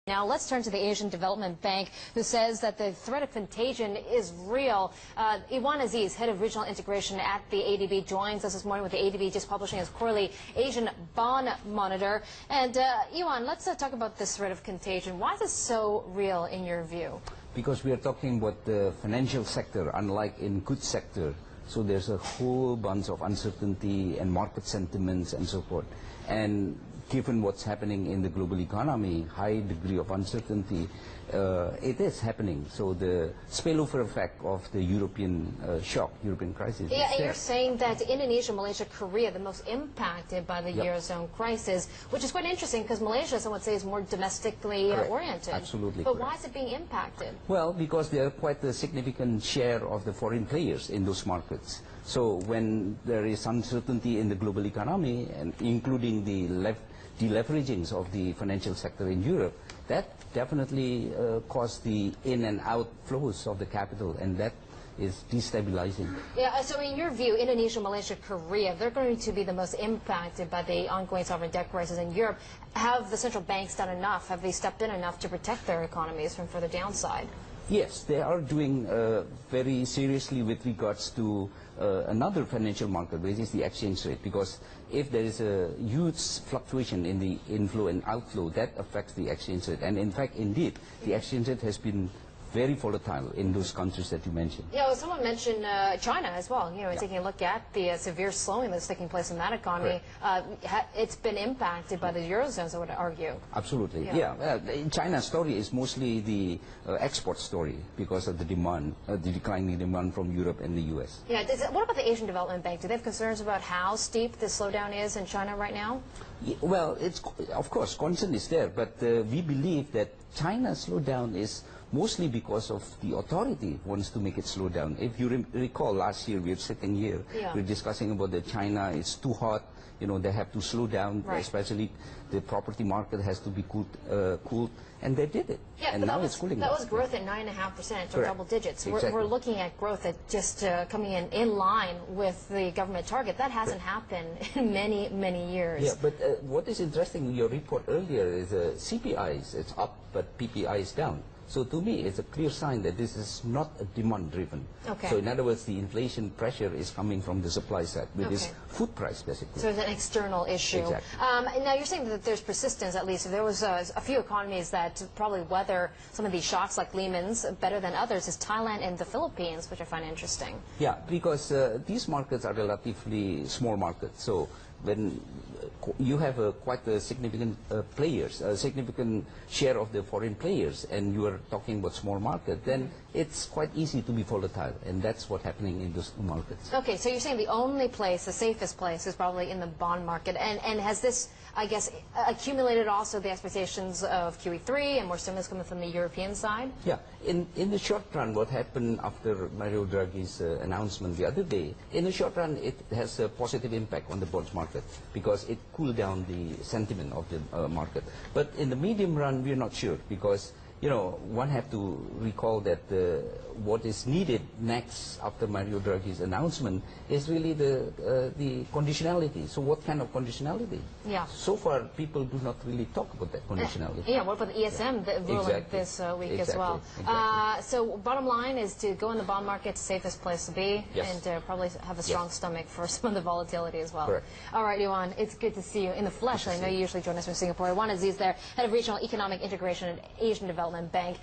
Now let's turn to the Asian Development Bank, who says that the threat of contagion is real. Iwan Aziz, head of regional integration at the ADB, joins us this morning with the ADB just publishing its quarterly Asian Bond Monitor. And Iwan, let's talk about this threat of contagion. Why is this so real in your view? Because we are talking about the financial sector, unlike in goods sector. So there's a whole bunch of uncertainty and market sentiments and so forth. And given what's happening in the global economy, high degree of uncertainty, it is happening. So the spillover effect of the European European crisis. Yeah, and you're saying that Indonesia, Malaysia, Korea, the most impacted by the Eurozone crisis, which is quite interesting because Malaysia, some would say, is more domestically oriented. Absolutely. But why is it being impacted? Well, because there are quite a significant share of the foreign players in those markets. So when there is uncertainty in the global economy, and including the deleveragings of the financial sector in Europe, that definitely caused the in and out flows of the capital, and that is destabilizing. Yeah, so in your view, Indonesia, Malaysia, Korea, they're going to be the most impacted by the ongoing sovereign debt crisis in Europe. Have the central banks done enough? Have they stepped in enough to protect their economies from further downside? Yes, they are doing very seriously with regards to another financial market, which is the exchange rate, because if there is a huge fluctuation in the inflow and outflow, that affects the exchange rate. And in fact, indeed, the exchange rate has been very volatile in those countries that you mentioned. Yeah, well, someone mentioned China as well. You know, taking a look at the severe slowing that's taking place in that economy, it's been impacted by the Eurozone, I would argue. Absolutely, yeah. China's story is mostly the export story because of the demand, the declining demand from Europe and the U.S. Yeah, what about the Asian Development Bank? Do they have concerns about how steep the slowdown is in China right now? Yeah, well, of course, concern is there, but we believe that China's slowdown is mostly because of the authority wants to make it slow down. If you recall, last year we were sitting here, we were discussing about that China is too hot, you know, they have to slow down, especially the property market has to be cooled, and they did it. Yeah, and but now it's cooling that down. was growth at 9.5% or double digits. Exactly. We're looking at growth at just coming in line with the government target. That hasn't happened in many, many years. Yeah, but what is interesting in your report earlier is CPI is up, but PPI is down. So to me, it's a clear sign that this is not a demand-driven. So in other words, the inflation pressure is coming from the supply side, which is food price, basically. So it's an external issue. Exactly. Now you're saying that there's persistence, at least. There was a few economies that probably weather some of these shocks, like Lehman's, better than others, is Thailand and the Philippines, which I find interesting. Yeah, because these markets are relatively small markets. So when you have quite a significant players, a significant share of the foreign players, and you are talking about small market, then it's quite easy to be volatile, and that's what's happening in those markets. Okay, so you're saying the only place, the safest place, is probably in the bond market, and has this, I guess, accumulated also the expectations of QE3 and more stimulus coming from the European side? Yeah, in the short run, what happened after Mario Draghi's announcement the other day, in the short run, it has a positive impact on the bonds market because it cooled down the sentiment of the market. But in the medium run, we're not sure because, you know, one have to recall that what is needed next after Mario Draghi's announcement is really the conditionality. So what kind of conditionality? Yeah. So far, people do not really talk about that conditionality. Yeah, what about the ESM ruling this week as well? So bottom line is to go in the bond market, safest place to be, and probably have a strong stomach for some of the volatility as well. Correct. All right, Iwan, it's good to see you in the flesh. I know you usually join us from Singapore. Iwan Aziz there, head of regional economic integration at Asian Development Bank.